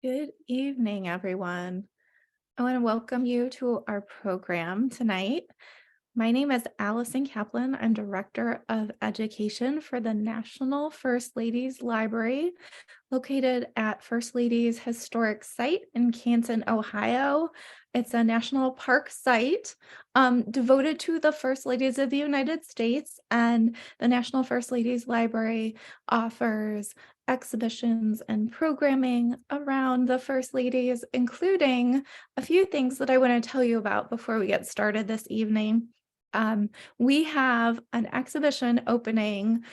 Good evening, everyone. I want to welcome you to our program tonight. My name is Allison Kaplan. I'm Director of Education for the National First Ladies Library, located at First Ladies Historic Site in Canton, Ohio. It's a national park site devoted to the First Ladies of the United States, and the National First Ladies Library offers exhibitions and programming around the First Ladies, including a few things that I want to tell you about before we get started this evening. We have an exhibition opening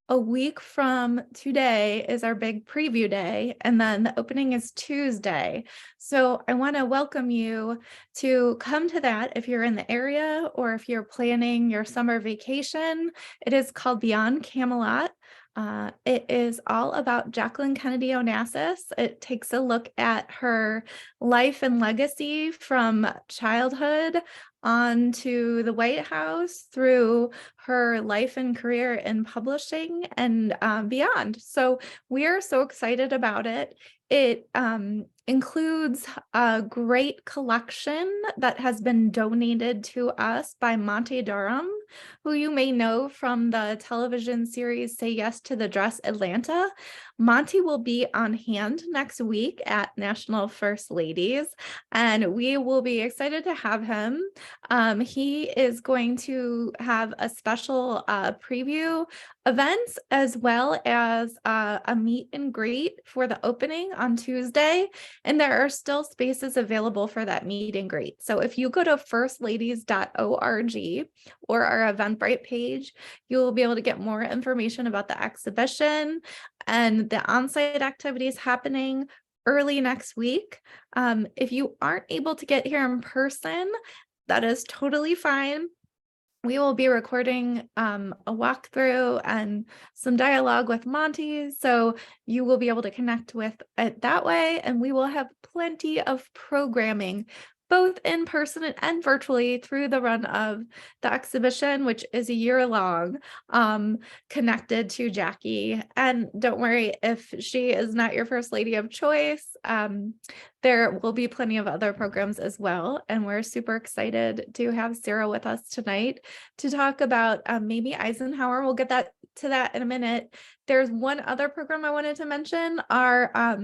a week from today is our big preview day, and then the opening is Tuesday. So I want to welcome you to come to that if you're in the area or if you're planning your summer vacation. It is called Beyond Camelot. It is all about Jacqueline Kennedy Onassis. It takes a look at her life and legacy from childhood on to the White House through her life and career in publishing and beyond. So we are so excited about it. It includes a great collection that has been donated to us by Monte Durham, who you may know from the television series Say Yes to the Dress Atlanta. Monty will be on hand next week at National First Ladies, and we will be excited to have him. He is going to have a special preview event as well as a meet and greet for the opening on Tuesday. And there are still spaces available for that meet and greet. So if you go to firstladies.org or our Eventbrite page, you will be able to get more information about the exhibition and the on-site activities happening early next week. If you aren't able to get here in person, that is totally fine. We will be recording a walkthrough and some dialogue with Monty, so you will be able to connect with it that way, and we will have plenty of programming both in person and virtually through the run of the exhibition, which is a year long, connected to Jackie. And don't worry if she is not your first lady of choice. There will be plenty of other programs as well. And we're super excited to have Sarah with us tonight to talk about Mamie Eisenhower. We'll get to that in a minute. There's one other program I wanted to mention. Our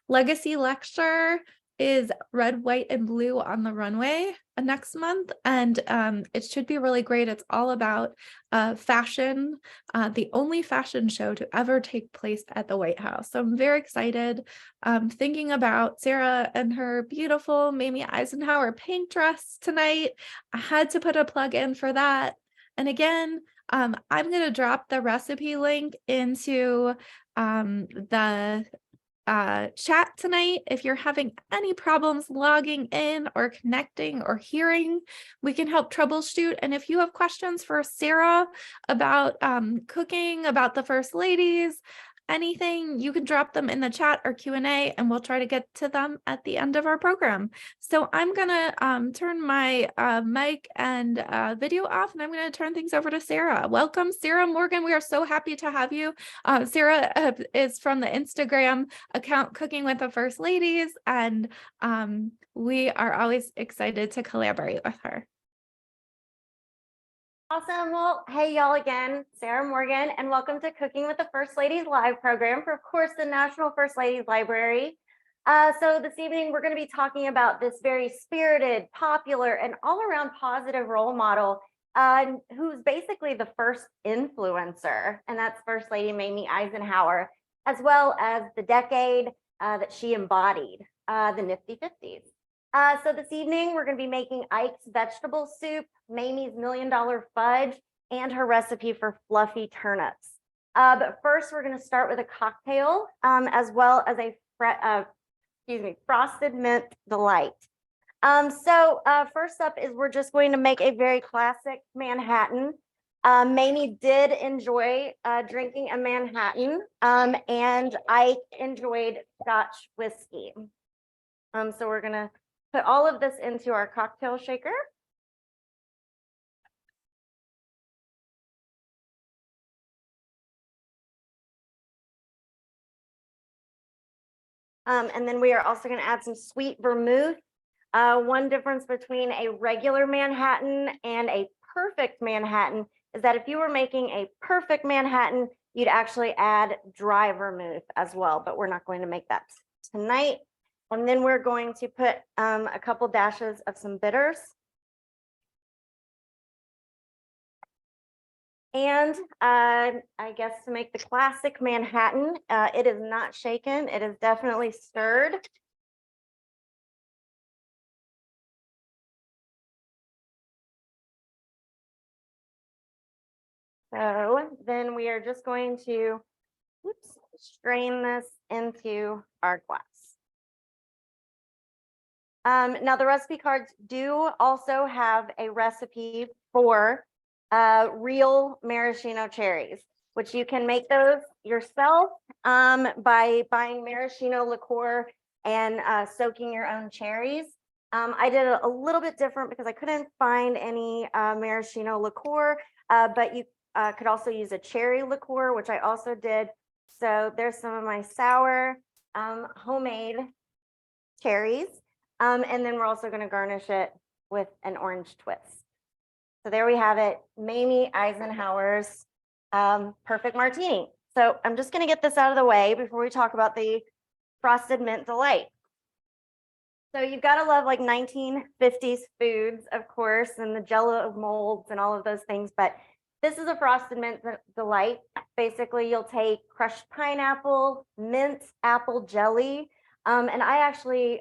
legacy lecture is Red, White, and Blue on the Runway next month, and it should be really great. It's all about fashion, the only fashion show to ever take place at the White House. So I'm very excited thinking about Sarah and her beautiful Mamie Eisenhower pink dress tonight. I had to put a plug in for that. And again, I'm going to drop the recipe link into the chat tonight. If you're having any problems logging in or connecting or hearing, we can help troubleshoot. And if you have questions for Sarah about cooking, about the First Ladies, anything, you can drop them in the chat or Q&A, and we'll try to get to them at the end of our program. So I'm gonna turn my mic and video off, and I'm gonna turn things over to Sarah. Welcome, Sarah Morgan. We are so happy to have you. Sarah is from the Instagram account Cooking with the First Ladies, and we are always excited to collaborate with her. Awesome. Well, hey, y'all again, Sarah Morgan, and welcome to Cooking with the First Ladies live program for, of course, the National First Ladies Library. So this evening, we're going to be talking about this very spirited, popular, and all-around positive role model who's basically the first influencer, and that's First Lady Mamie Eisenhower, as well as the decade that she embodied, the nifty 50s. So this evening, we're going to be making Ike's vegetable soup, Mamie's $1 Million fudge, and her recipe for fluffy turnips. But first, we're going to start with a cocktail, as well as a frosted mint delight. First up is we're just going to make a very classic Manhattan. Mamie did enjoy drinking a Manhattan, and Ike enjoyed Scotch whiskey. So we're going to put all of this into our cocktail shaker. And then we are also going to add some sweet vermouth. One difference between a regular Manhattan and a perfect Manhattan is that if you were making a perfect Manhattan, you'd actually add dry vermouth as well, but we're not going to make that tonight. And then we're going to put a couple dashes of some bitters. And I guess to make the classic Manhattan, it is not shaken, it is definitely stirred. So then we are just going to strain this into our glass. Now the recipe cards do also have a recipe for real maraschino cherries, which you can make those yourself by buying maraschino liqueur and soaking your own cherries. I did a little bit different because I couldn't find any maraschino liqueur, but you could also use a cherry liqueur, which I also did. So there's some of my sour homemade cherries. And then we're also going to garnish it with an orange twist. So there we have it, Mamie Eisenhower's perfect martini. So I'm just going to get this out of the way before we talk about the frosted mint delight. So you've got to love like 1950s foods, of course, and the jello molds and all of those things. But this is a frosted mint delight. Basically, you'll take crushed pineapple, mint apple jelly, and I actually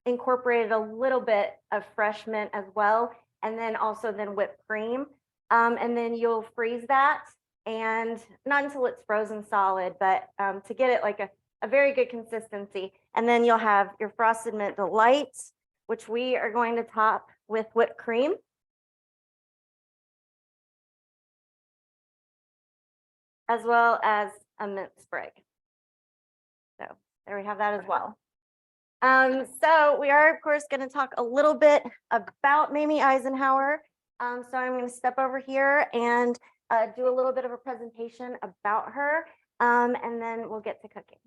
incorporated a little bit of fresh mint as well, and then also whipped cream. And then you'll freeze that, and not until it's frozen solid, but to get it like a very good consistency. And then you'll have your frosted mint delight, which we are going to top with whipped cream. As well as a mint sprig. So there we have that as well. So we are, of course, going to talk a little bit about Mamie Eisenhower. So I'm going to step over here and do a little bit of a presentation about her, and then we'll get to cooking.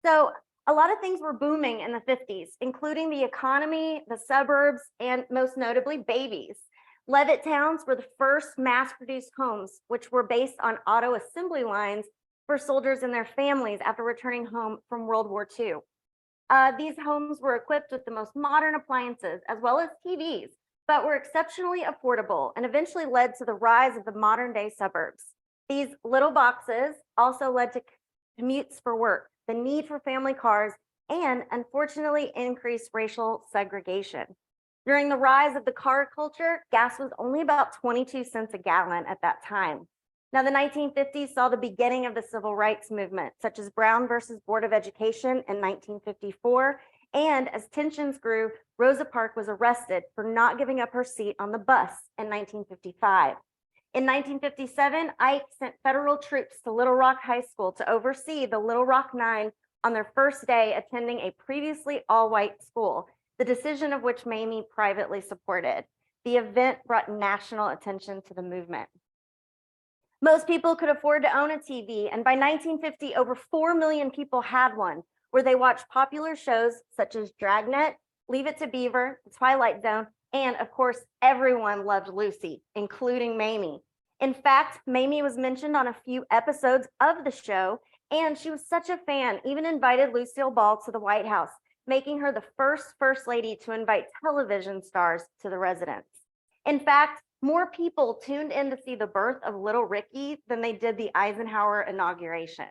So a lot of things were booming in the 50s, including the economy, the suburbs, and most notably babies. Levitt towns were the first mass-produced homes, which were based on auto assembly lines for soldiers and their families after returning home from World War II. These homes were equipped with the most modern appliances, as well as TVs, but were exceptionally affordable and eventually led to the rise of the modern-day suburbs. These little boxes also led to commutes for work, the need for family cars, and unfortunately increased racial segregation. During the rise of the car culture, gas was only about 22 cents a gallon at that time. Now, the 1950s saw the beginning of the civil rights movement, such as Brown versus Board of Education in 1954. And as tensions grew, Rosa Parks was arrested for not giving up her seat on the bus in 1955. In 1957, Ike sent federal troops to Little Rock High School to oversee the Little Rock Nine on their first day attending a previously all-white school, the decision of which Mamie privately supported. The event brought national attention to the movement. Most people could afford to own a TV, and by 1950, over 4 million people had one, where they watched popular shows such as Dragnet, Leave It to Beaver, The Twilight Zone, and of course, everyone loved Lucy, including Mamie. In fact, Mamie was mentioned on a few episodes of the show, and she was such a fan, even invited Lucille Ball to the White House, making her the first lady to invite television stars to the residence. In fact, more people tuned in to see the birth of little Ricky than they did the Eisenhower inauguration.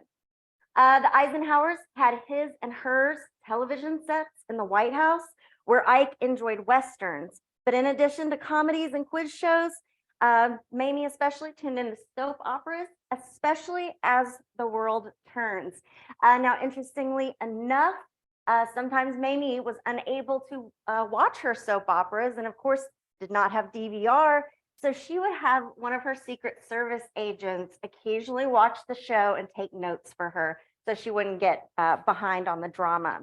The Eisenhowers had his and hers television sets in the White House, where Ike enjoyed Westerns. But in addition to comedies and quiz shows, Mamie especially tuned into soap operas, especially as the world turns. Now, interestingly enough, sometimes Mamie was unable to watch her soap operas, and of course, did not have DVR. So she would have one of her Secret Service agents occasionally watch the show and take notes for her so she wouldn't get behind on the drama.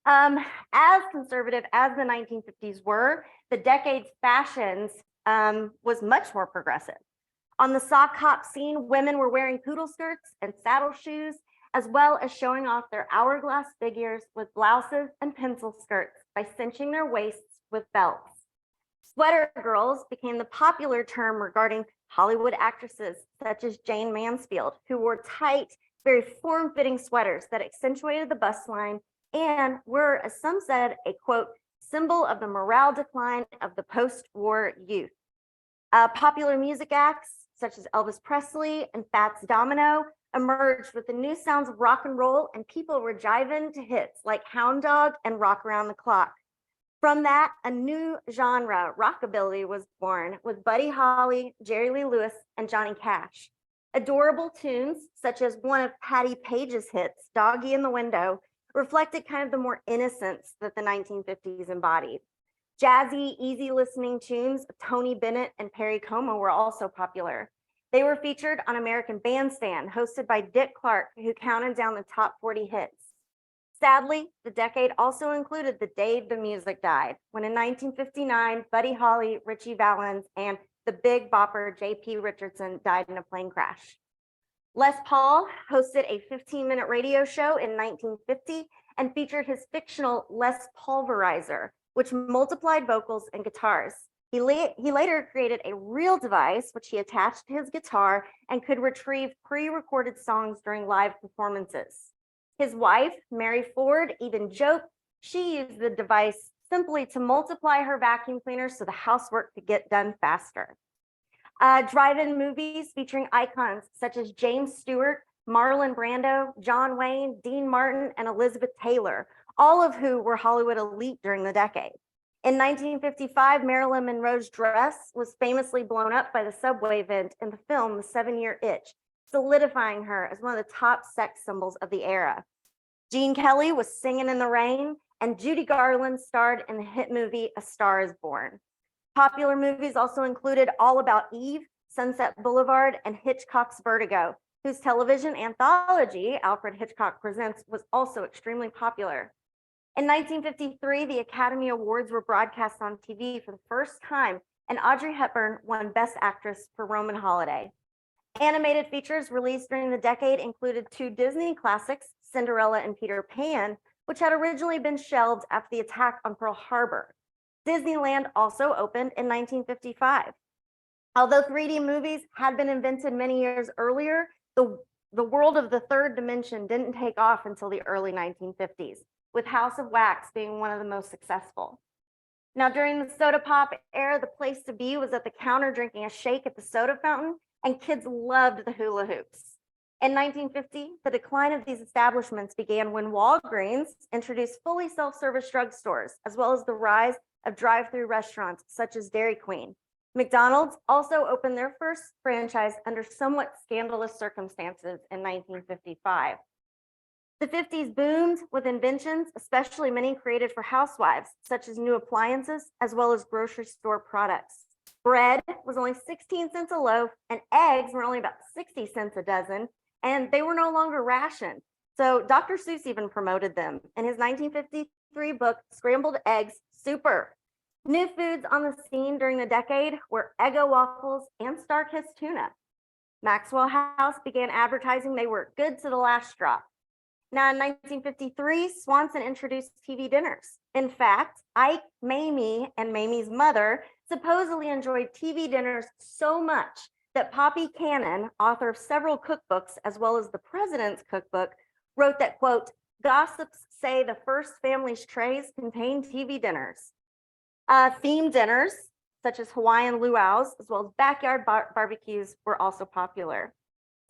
As conservative as the 1950s were, the decade's fashions was much more progressive. On the sock hop scene, women were wearing poodle skirts and saddle shoes, as well as showing off their hourglass figures with blouses and pencil skirts by cinching their waists with belts. Sweater girls became the popular term regarding Hollywood actresses such as Jane Mansfield, who wore tight, very form-fitting sweaters that accentuated the bust line and were, as some said, a quote, symbol of the morale decline of the post-war youth. Popular music acts such as Elvis Presley and Fats Domino emerged with the new sounds of rock and roll, and people were jiving to hits like Hound Dog and Rock Around the Clock. From that, a new genre, rockabilly, was born with Buddy Holly, Jerry Lee Lewis, and Johnny Cash. Adorable tunes, such as one of Patti Page's hits, Doggy in the Window, reflected kind of the more innocence that the 1950s embodied. Jazzy, easy listening tunes of Tony Bennett and Perry Como were also popular. They were featured on American Bandstand, hosted by Dick Clark, who counted down the top 40 hits. Sadly, the decade also included the day the music died, when in 1959, Buddy Holly, Ritchie Valens, and the big bopper J.P. Richardson died in a plane crash. Les Paul hosted a 15-minute radio show in 1950 and featured his fictional Les Pulverizer, which multiplied vocals and guitars. He later created a real device, which he attached to his guitar and could retrieve pre-recorded songs during live performances. His wife, Mary Ford, even joked she used the device simply to multiply her vacuum cleaner so the housework could get done faster. Drive-in movies featuring icons such as James Stewart, Marlon Brando, John Wayne, Dean Martin, and Elizabeth Taylor, all of who were Hollywood elite during the decade. In 1955, Marilyn Monroe's dress was famously blown up by the subway vent in the film The 7-Year Itch, solidifying her as one of the top sex symbols of the era. Gene Kelly was singing in the rain, and Judy Garland starred in the hit movie A Star is Born. Popular movies also included All About Eve, Sunset Boulevard, and Hitchcock's Vertigo, whose television anthology, Alfred Hitchcock Presents, was also extremely popular. In 1953, the Academy Awards were broadcast on TV for the first time, and Audrey Hepburn won Best Actress for Roman Holiday. Animated features released during the decade included 2 Disney classics, Cinderella and Peter Pan, which had originally been shelved after the attack on Pearl Harbor. Disneyland also opened in 1955. Although 3D movies had been invented many years earlier, the world of the third dimension didn't take off until the early 1950s, with House of Wax being one of the most successful. Now, during the soda pop era, the place to be was at the counter drinking a shake at the soda fountain, and kids loved the hula hoops. In 1950, the decline of these establishments began when Walgreens introduced fully self-service drugstores, as well as the rise of drive-through restaurants such as Dairy Queen. McDonald's also opened their first franchise under somewhat scandalous circumstances in 1955. The 50s boomed with inventions, especially many created for housewives, such as new appliances, as well as grocery store products. Bread was only 16 cents a loaf, and eggs were only about 60 cents a dozen, and they were no longer rationed. So Dr. Seuss even promoted them in his 1953 book, Scrambled Eggs Super. New foods on the scene during the decade were Eggo waffles and Star-Kissed tuna. Maxwell House began advertising they were good to the last drop. Now, in 1953, Swanson introduced TV dinners. In fact, Ike, Mamie, and Mamie's mother supposedly enjoyed TV dinners so much that Poppy Cannon, author of several cookbooks, as well as the President's Cookbook, wrote that, quote, gossips say the first family's trays contained TV dinners. Themed dinners, such as Hawaiian luau's, as well as backyard barbecues, were also popular.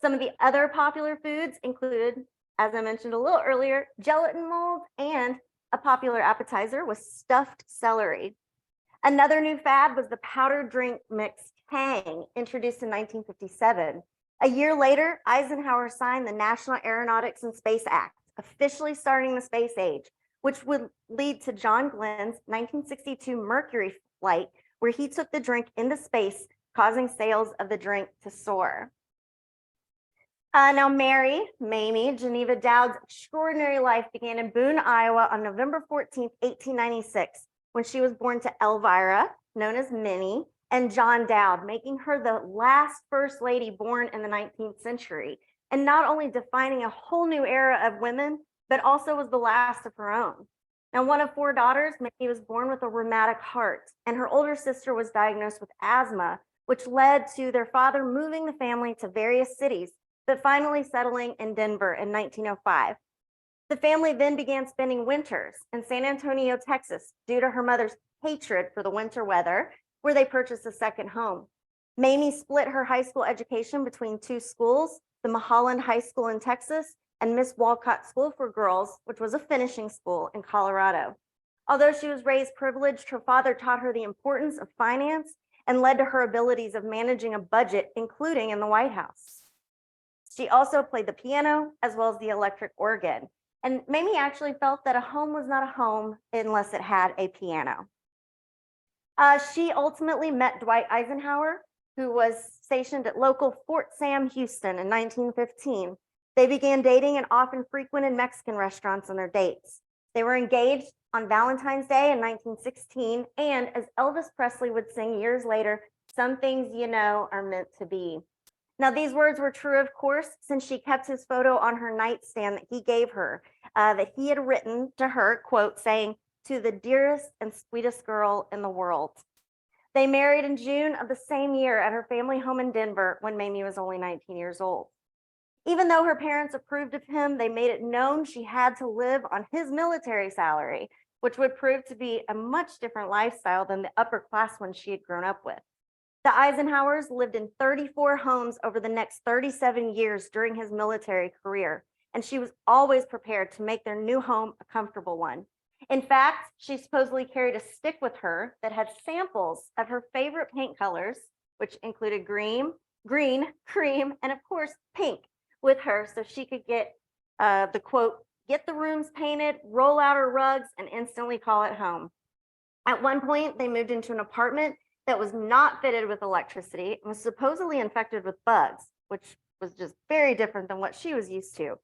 Some of the other popular foods included, as I mentioned a little earlier, gelatin molds, and a popular appetizer was stuffed celery. Another new fad was the powdered drink mix Tang, introduced in 1957. A year later, Eisenhower signed the National Aeronautics and Space Act, officially starting the space age, which would lead to John Glenn's 1962 Mercury flight, where he took the drink into space, causing sales of the drink to soar. Now, Mamie Geneva Dowd's extraordinary life began in Boone, Iowa on November 14th, 1896, when she was born to Elvira, known as Minnie, and John Dowd, making her the last First Lady born in the 19th century, and not only defining a whole new era of women, but also was the last of her own. Now, one of 4 daughters, Mamie was born with a rheumatic heart, and her older sister was diagnosed with asthma, which led to their father moving the family to various cities, but finally settling in Denver in 1905. The family then began spending winters in San Antonio, Texas, due to her mother's hatred for the winter weather, where they purchased a second home. Mamie split her high school education between 2 schools, the Mulholland High School in Texas and Miss Walcott School for Girls, which was a finishing school in Colorado. Although she was raised privileged, her father taught her the importance of finance and led to her abilities of managing a budget, including in the White House. She also played the piano as well as the electric organ. And Mamie actually felt that a home was not a home unless it had a piano. She ultimately met Dwight Eisenhower, who was stationed at local Fort Sam Houston in 1915. They began dating and often frequented Mexican restaurants on their dates. They were engaged on Valentine's Day in 1916, and as Elvis Presley would sing years later, "Some things you know are meant to be." Now, these words were true, of course, since she kept his photo on her nightstand that he gave her, that he had written to her, quote, saying, "To the dearest and sweetest girl in the world." They married in June of the same year at her family home in Denver when Mamie was only 19 years old. Even though her parents approved of him, they made it known she had to live on his military salary, which would prove to be a much different lifestyle than the upper class one she had grown up with. The Eisenhowers lived in 34 homes over the next 37 years during his military career, and she was always prepared to make their new home a comfortable one. In fact, she supposedly carried a stick with her that had samples of her favorite paint colors, which included green, cream, and of course, pink with her so she could get the quote, "get the rooms painted, roll out her rugs, and instantly call it home." At one point, they moved into an apartment that was not fitted with electricity and was supposedly infected with bugs, which was just very different than what she was used to.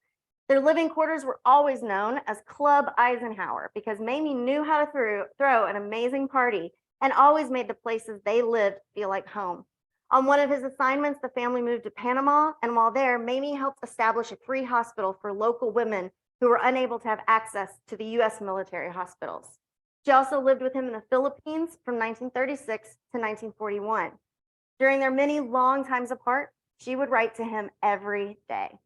Their living quarters were always known as Club Eisenhower because Mamie knew how to throw an amazing party and always made the places they lived feel like home. On one of his assignments, the family moved to Panama, and while there, Mamie helped establish a free hospital for local women who were unable to have access to the US military hospitals. She also lived with him in the Philippines from 1936 to 1941. During their many long times apart, she would write to him every day.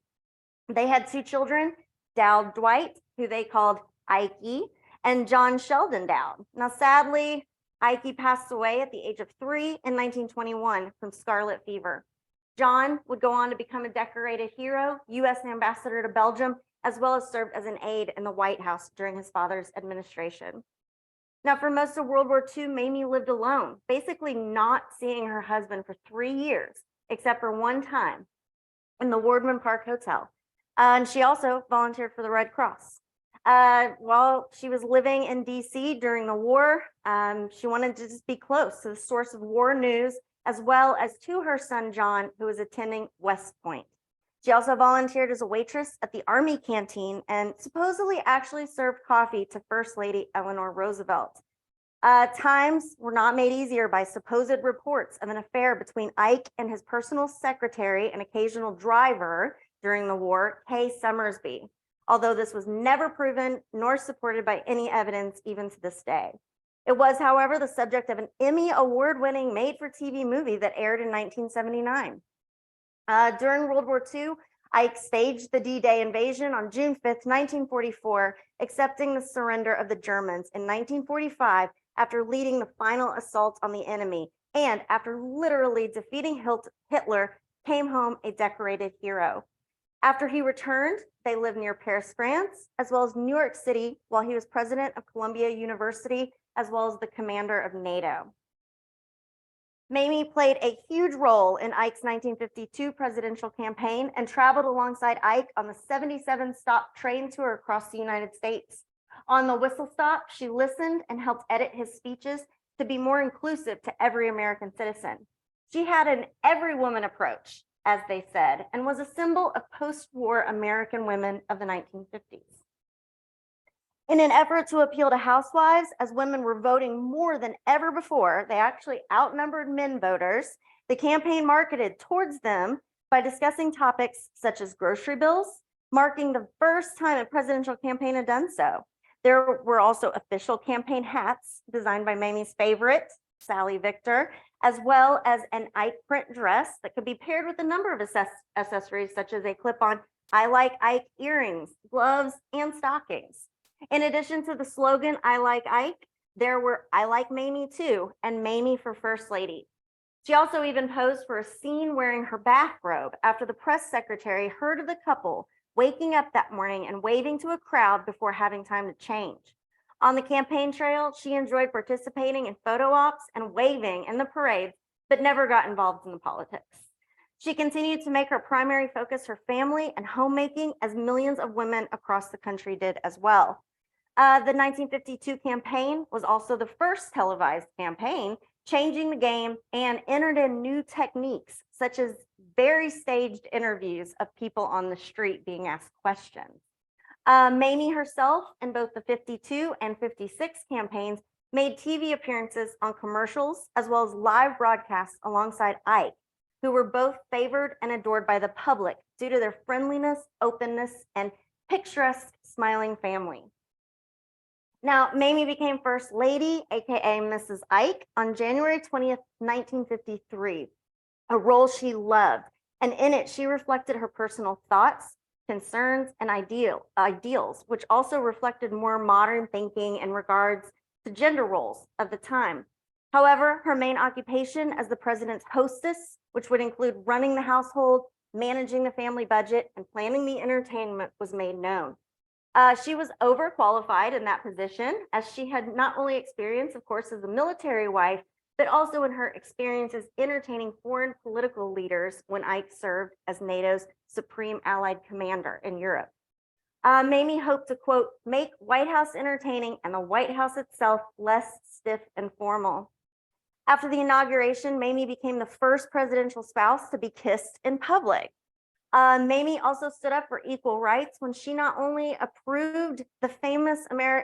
They had 2 children, Dowd Dwight, who they called Ike, and John Sheldon Dowd. Now, sadly, Ike passed away at the age of 3 in 1921 from scarlet fever. John would go on to become a decorated hero, US ambassador to Belgium, as well as served as an aide in the White House during his father's administration. Now, for most of World War II, Mamie lived alone, basically not seeing her husband for 3 years, except for one time in the Wardman Park Hotel. And she also volunteered for the Red Cross. While she was living in DC during the war, she wanted to just be close to the source of war news, as well as to her son, John, who was attending West Point. She also volunteered as a waitress at the Army canteen and supposedly actually served coffee to First Lady Eleanor Roosevelt. Times were not made easier by supposed reports of an affair between Ike and his personal secretary and occasional driver during the war, Kay Summersby, although this was never proven nor supported by any evidence even to this day. It was, however, the subject of an Emmy award-winning made-for-TV movie that aired in 1979. During World War II, Ike staged the D-Day invasion on June 5th, 1944, accepting the surrender of the Germans in 1945 after leading the final assault on the enemy, and after literally defeating Hitler, came home a decorated hero. After he returned, they lived near Paris, France, as well as New York City, while he was president of Columbia University, as well as the commander of NATO. Mamie played a huge role in Ike's 1952 presidential campaign and traveled alongside Ike on the 77-stop train tour across the United States. On the whistle stop, she listened and helped edit his speeches, to be more inclusive to every American citizen. She had an every woman approach, as they said, and was a symbol of post-war American women of the 1950s. In an effort to appeal to housewives, as women were voting more than ever before, they actually outnumbered men voters. The campaign marketed towards them by discussing topics such as grocery bills, marking the first time a presidential campaign had done so. There were also official campaign hats designed by Mamie's favorite, Sally Victor, as well as an Ike print dress that could be paired with a number of accessories, such as a clip-on I Like Ike earrings, gloves, and stockings. In addition to the slogan, I Like Ike, there were I Like Mamie Too, and Mamie for First Lady. She also even posed for a scene wearing her bathrobe after the press secretary heard of the couple waking up that morning and waving to a crowd before having time to change. On the campaign trail, she enjoyed participating in photo ops and waving in the parades, but never got involved in the politics. She continued to make her primary focus her family and homemaking, as millions of women across the country did as well. The 1952 campaign was also the first televised campaign, changing the game and entered in new techniques, such as very staged interviews of people on the street being asked questions. Mamie herself, in both the 52 and 56 campaigns, made TV appearances on commercials as well as live broadcasts alongside Ike, who were both favored and adored by the public due to their friendliness, openness, and picturesque smiling family. Now, Mamie became First Lady, aka Mrs. Ike, on January 20th, 1953, a role she loved, and in it she reflected her personal thoughts, concerns, and ideals, which also reflected more modern thinking in regards to gender roles of the time. However, her main occupation as the president's hostess, which would include running the household, managing the family budget, and planning the entertainment, was made known. She was overqualified in that position, as she had not only experience, of course, as a military wife, but also in her experiences entertaining foreign political leaders when Ike served as NATO's Supreme Allied Commander in Europe. Mamie hoped to, quote, make White House entertaining and the White House itself less stiff and formal. After the inauguration, Mamie became the first presidential spouse to be kissed in public. Mamie also stood up for equal rights when she not only approved the famous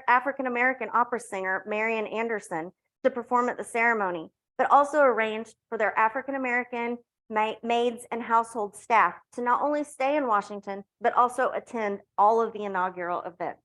African-American opera singer, Marian Anderson, to perform at the ceremony, but also arranged for their African-American maids and household staff to not only stay in Washington, but also attend all of the inaugural events.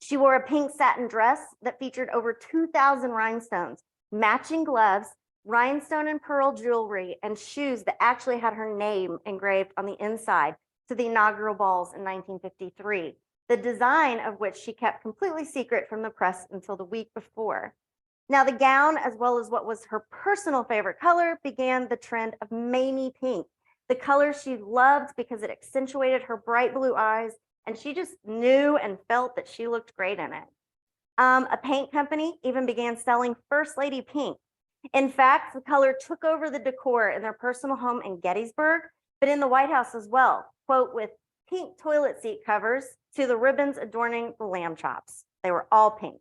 She wore a pink satin dress that featured over 2,000 rhinestones, matching gloves, rhinestone and pearl jewelry, and shoes that actually had her name engraved on the inside to the inaugural balls in 1953, the design of which she kept completely secret from the press until the week before. Now, the gown, as well as what was her personal favorite color, began the trend of Mamie pink, the color she loved because it accentuated her bright blue eyes, and she just knew and felt that she looked great in it. A paint company even began selling First Lady pink. In fact, the color took over the decor in their personal home in Gettysburg, but in the White House as well, quote, with pink toilet seat covers to the ribbons adorning the lamb chops. They were all pink.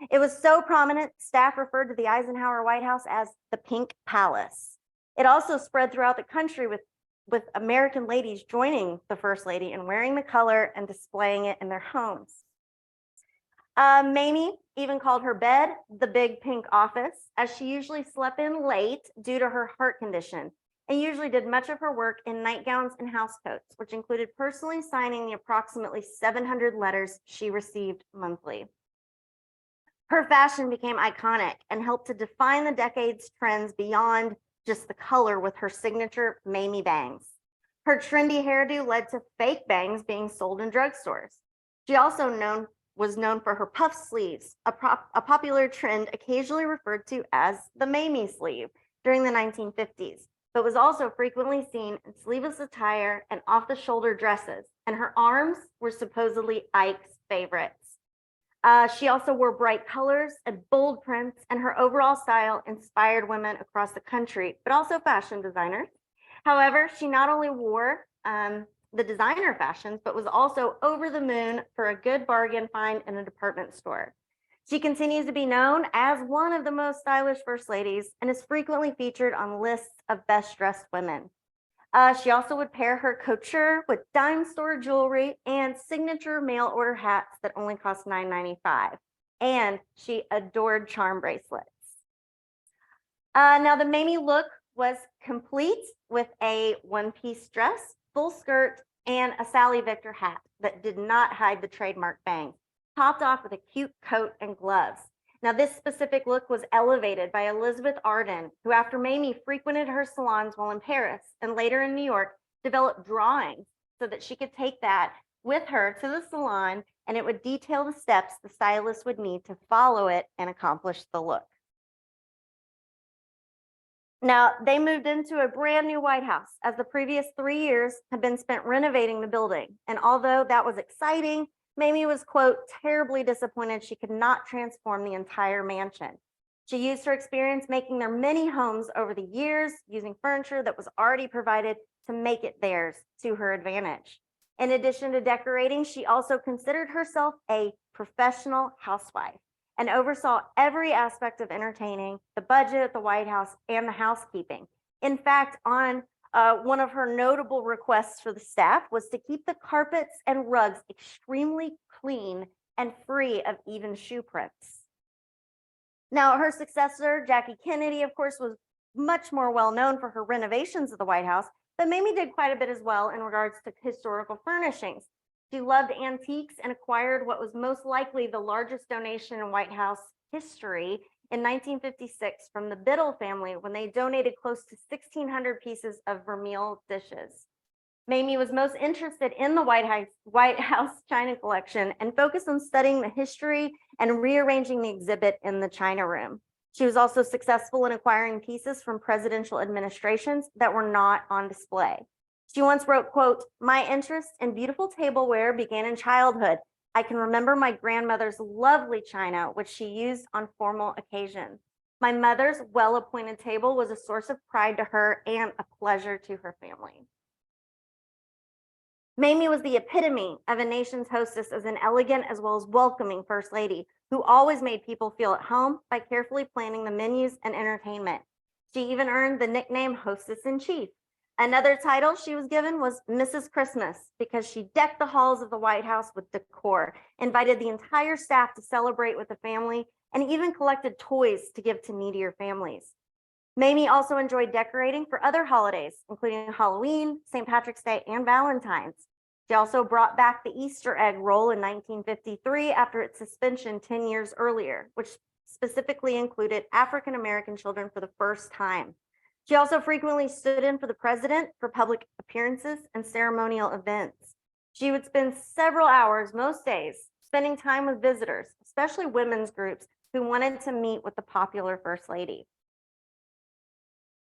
It was so prominent, staff referred to the Eisenhower White House as the Pink Palace. It also spread throughout the country with American ladies joining the First Lady and wearing the color and displaying it in their homes. Mamie even called her bed the big pink office, as she usually slept in late due to her heart condition, and usually did much of her work in nightgowns and housecoats, which included personally signing the approximately 700 letters she received monthly. Her fashion became iconic and helped to define the decade's trends beyond just the color with her signature Mamie bangs. Her trendy hairdo led to fake bangs being sold in drugstores. She also was known for her puff sleeves, a popular trend occasionally referred to as the Mamie sleeve during the 1950s, but was also frequently seen in sleeveless attire and off-the-shoulder dresses, and her arms were supposedly Ike's favorites. She also wore bright colors and bold prints, and her overall style inspired women across the country, but also fashion designers. However, she not only wore the designer fashions, but was also over the moon for a good bargain find in a department store. She continues to be known as one of the most stylish first ladies and is frequently featured on lists of best dressed women. She also would pair her couture with dime store jewelry and signature mail order hats that only cost $9.95. And she adored charm bracelets. Now, the Mamie look was complete with a one-piece dress, full skirt, and a Sally Victor hat that did not hide the trademark bangs, topped off with a cute coat and gloves. Now, this specific look was elevated by Elizabeth Arden, who, after Mamie frequented her salons while in Paris and later in New York, developed drawings so that she could take that with her to the salon, and it would detail the steps the stylist would need to follow it and accomplish the look. Now, they moved into a brand new White House, as the previous 3 years had been spent renovating the building. And although that was exciting, Mamie was, quote, terribly disappointed she could not transform the entire mansion. She used her experience making their many homes over the years, using furniture that was already provided to make it theirs to her advantage. In addition to decorating, she also considered herself a professional housewife and oversaw every aspect of entertaining, the budget, the White House, and the housekeeping. In fact, on one of her notable requests for the staff was to keep the carpets and rugs extremely clean and free of even shoe prints. Now, her successor, Jackie Kennedy, of course, was much more well known for her renovations of the White House, but Mamie did quite a bit as well in regards to historical furnishings. She loved antiques and acquired what was most likely the largest donation in White House history in 1956 from the Biddle family when they donated close to 1,600 pieces of vermeil dishes. Mamie was most interested in the White House China collection and focused on studying the history and rearranging the exhibit in the China room. She was also successful in acquiring pieces from presidential administrations that were not on display. She once wrote, quote, "My interest in beautiful tableware began in childhood. I can remember my grandmother's lovely china, which she used on formal occasions. My mother's well-appointed table was a source of pride to her and a pleasure to her family." Mamie was the epitome of a nation's hostess as an elegant as well as welcoming first lady who always made people feel at home by carefully planning the menus and entertainment. She even earned the nickname Hostess in Chief. Another title she was given was Mrs. Christmas because she decked the halls of the White House with decor, invited the entire staff to celebrate with the family, and even collected toys to give to needier families. Mamie also enjoyed decorating for other holidays, including Halloween, St. Patrick's Day, and Valentine's. She also brought back the Easter egg roll in 1953 after its suspension 10 years earlier, which specifically included African American children for the first time. She also frequently stood in for the president for public appearances and ceremonial events. She would spend several hours most days spending time with visitors, especially women's groups who wanted to meet with the popular first lady.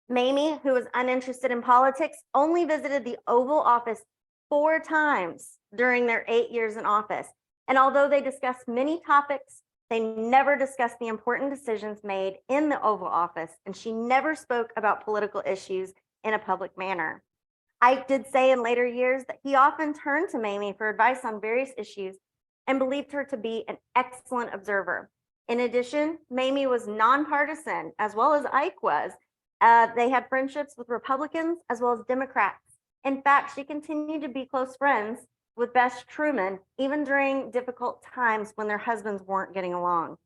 Mamie, who was uninterested in politics, only visited the Oval Office 4 times during their 8 years in office. And although they discussed many topics, they never discussed the important decisions made in the Oval Office, and she never spoke about political issues in a public manner. Ike did say in later years that he often turned to Mamie for advice on various issues and believed her to be an excellent observer. In addition, Mamie was nonpartisan, as well as Ike was. They had friendships with Republicans as well as Democrats. In fact, she continued to be close friends with Bess Truman, even during difficult times when their husbands weren't getting along.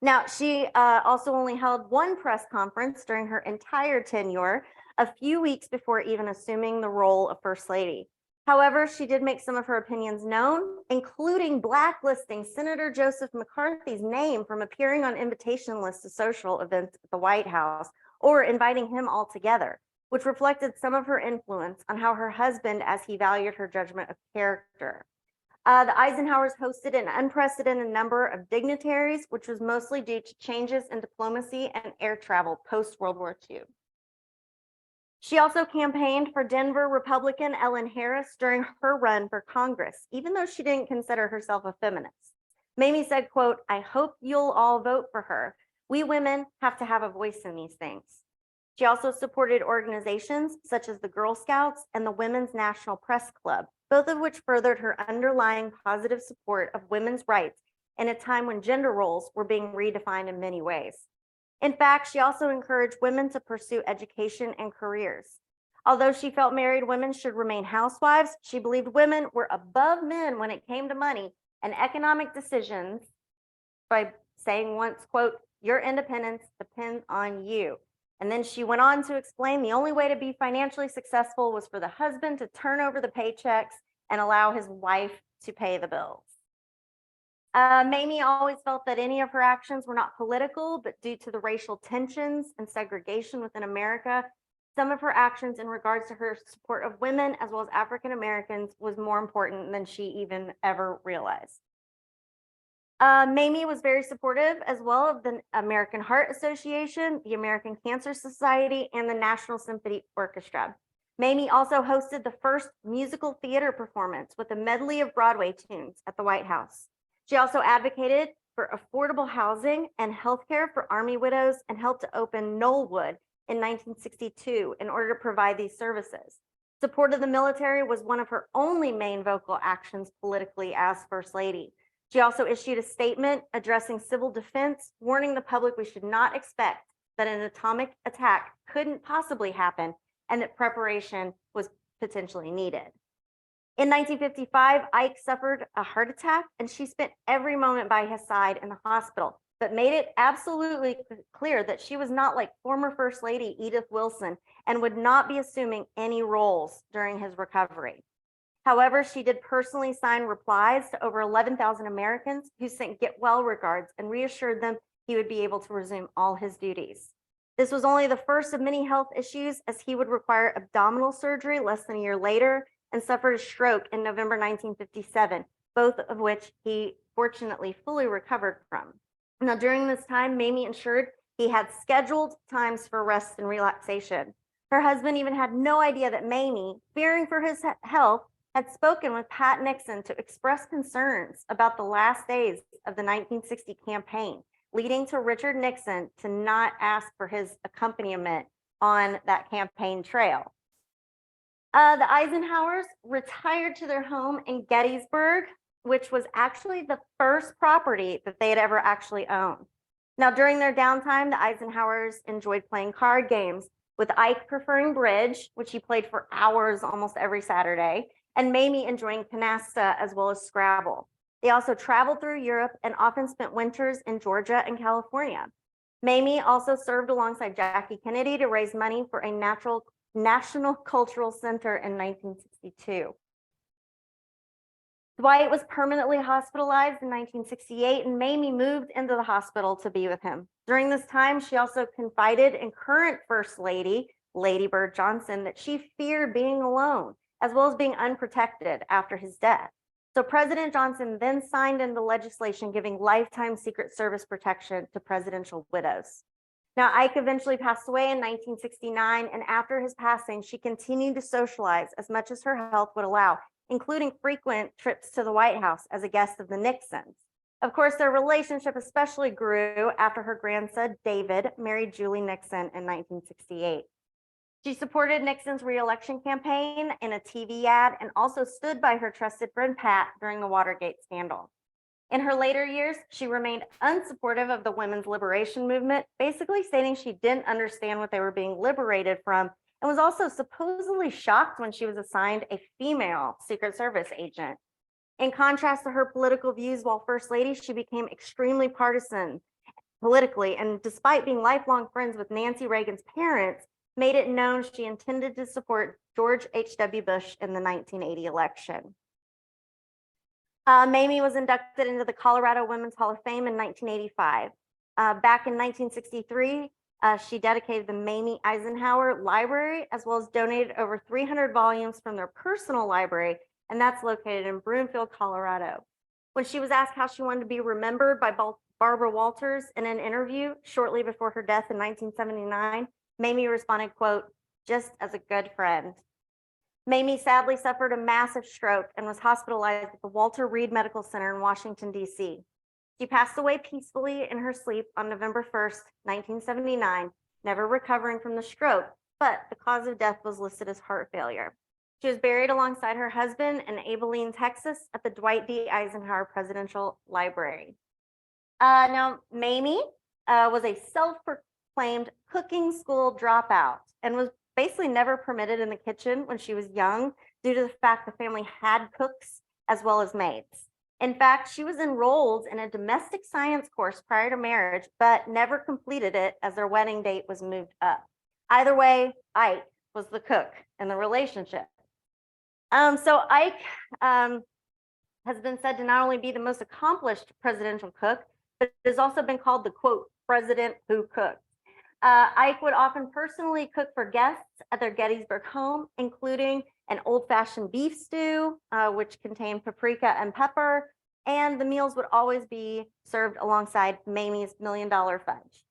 Now, she also only held one press conference during her entire tenure, a few weeks before even assuming the role of First Lady. However, she did make some of her opinions known, including blacklisting Senator Joseph McCarthy's name from appearing on invitation lists to social events at the White House, or inviting him altogether, which reflected some of her influence on how her husband, as he valued her judgment of character. The Eisenhowers hosted an unprecedented number of dignitaries, which was mostly due to changes in diplomacy and air travel post-World War II. She also campaigned for Denver Republican Ellen Harris during her run for Congress, even though she didn't consider herself a feminist. Mamie said, quote, "I hope you'll all vote for her. We women have to have a voice in these things." She also supported organizations such as the Girl Scouts and the Women's National Press Club, both of which furthered her underlying positive support of women's rights in a time when gender roles were being redefined in many ways. In fact, she also encouraged women to pursue education and careers. Although she felt married women should remain housewives, she believed women were above men when it came to money and economic decisions by saying once, quote, "Your independence depends on you." And then she went on to explain the only way to be financially successful was for the husband to turn over the paychecks and allow his wife to pay the bills. Mamie always felt that any of her actions were not political, but due to the racial tensions and segregation within America, some of her actions in regards to her support of women as well as African Americans was more important than she even ever realized. Mamie was very supportive as well of the American Heart Association, the American Cancer Society, and the National Symphony Orchestra. Mamie also hosted the first musical theater performance with a medley of Broadway tunes at the White House. She also advocated for affordable housing and healthcare for Army widows and helped to open Knollwood in 1962 in order to provide these services. Support of the military was one of her only main vocal actions politically as First Lady. She also issued a statement addressing civil defense, warning the public we should not expect that an atomic attack couldn't possibly happen and that preparation was potentially needed. In 1955, Ike suffered a heart attack and she spent every moment by his side in the hospital, but made it absolutely clear that she was not like former First Lady Edith Wilson and would not be assuming any roles during his recovery. However, she did personally sign replies to over 11,000 Americans who sent get well regards and reassured them he would be able to resume all his duties. This was only the first of many health issues, as he would require abdominal surgery less than a year later and suffered a stroke in November 1957, both of which he fortunately fully recovered from. Now, during this time, Mamie ensured he had scheduled times for rest and relaxation. Her husband even had no idea that Mamie, fearing for his health, had spoken with Pat Nixon to express concerns about the last days of the 1960 campaign, leading to Richard Nixon to not ask for his accompaniment on that campaign trail. The Eisenhowers retired to their home in Gettysburg, which was actually the first property that they had ever actually owned. Now, during their downtime, the Eisenhowers enjoyed playing card games, with Ike preferring bridge, which he played for hours almost every Saturday, and Mamie enjoying canasta as well as Scrabble. They also traveled through Europe and often spent winters in Georgia and California. Mamie also served alongside Jackie Kennedy to raise money for a National Cultural Center in 1962. Dwight was permanently hospitalized in 1968, and Mamie moved into the hospital to be with him. During this time, she also confided in current First Lady, Lady Bird Johnson, that she feared being alone, as well as being unprotected after his death. So President Johnson then signed into legislation giving lifetime Secret Service protection to presidential widows. Now, Ike eventually passed away in 1969, and after his passing, she continued to socialize as much as her health would allow, including frequent trips to the White House as a guest of the Nixons. Of course, their relationship especially grew after her grandson, David, married Julie Nixon in 1968. She supported Nixon's re-election campaign in a TV ad and also stood by her trusted friend Pat during the Watergate scandal. In her later years, she remained unsupportive of the women's liberation movement, basically stating she didn't understand what they were being liberated from, and was also supposedly shocked when she was assigned a female Secret Service agent. In contrast to her political views while First Lady, she became extremely partisan politically, and despite being lifelong friends with Nancy Reagan's parents, made it known she intended to support George H.W. Bush in the 1980 election. Mamie was inducted into the Colorado Women's Hall of Fame in 1985. Back in 1963, she dedicated the Mamie Eisenhower Library, as well as donated over 300 volumes from their personal library, and that's located in Broomfield, Colorado. When she was asked how she wanted to be remembered by Barbara Walters in an interview shortly before her death in 1979, Mamie responded, quote, "Just as a good friend." Mamie sadly suffered a massive stroke and was hospitalized at the Walter Reed Medical Center in Washington, D.C. She passed away peacefully in her sleep on November 1st, 1979, never recovering from the stroke, but the cause of death was listed as heart failure. She was buried alongside her husband in Abilene, Texas, at the Dwight D. Eisenhower Presidential Library. Now, Mamie was a self-proclaimed cooking school dropout and was basically never permitted in the kitchen when she was young due to the fact the family had cooks as well as maids. In fact, she was enrolled in a domestic science course prior to marriage, but never completed it as their wedding date was moved up. Either way, Ike was the cook in the relationship. So Ike has been said to not only be the most accomplished presidential cook, but has also been called the quote, president who cooked. Ike would often personally cook for guests at their Gettysburg home, including an old-fashioned beef stew, which contained paprika and pepper, and the meals would always be served alongside Mamie's $1 million fudge.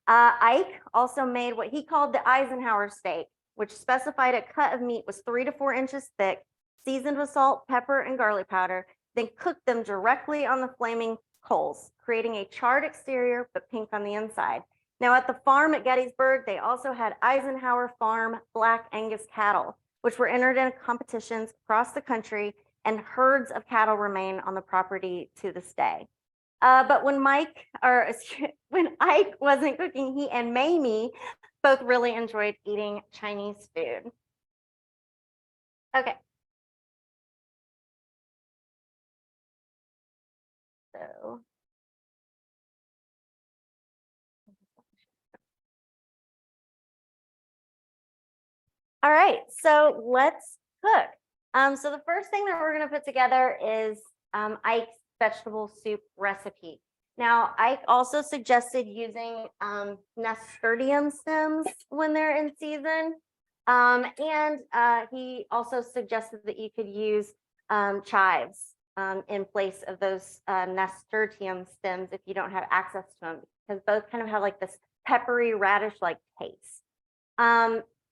Ike also made what he called the Eisenhower steak, which specified a cut of meat was 3 to 4 inches thick, seasoned with salt, pepper, and garlic powder, then cooked them directly on the flaming coals, creating a charred exterior but pink on the inside. Now, at the farm at Gettysburg, they also had Eisenhower Farm Black Angus cattle, which were entered in competitions across the country, and herds of cattle remain on the property to this day. But when when Ike wasn't cooking, he and Mamie both really enjoyed eating Chinese food. Okay. So. All right, so let's cook. So the first thing that we're going to put together is Ike's vegetable soup recipe. Now, Ike also suggested using nasturtium stems when they're in season. And he also suggested that you could use chives in place of those nasturtium stems if you don't have access to them, because both kind of have like this peppery radish-like taste.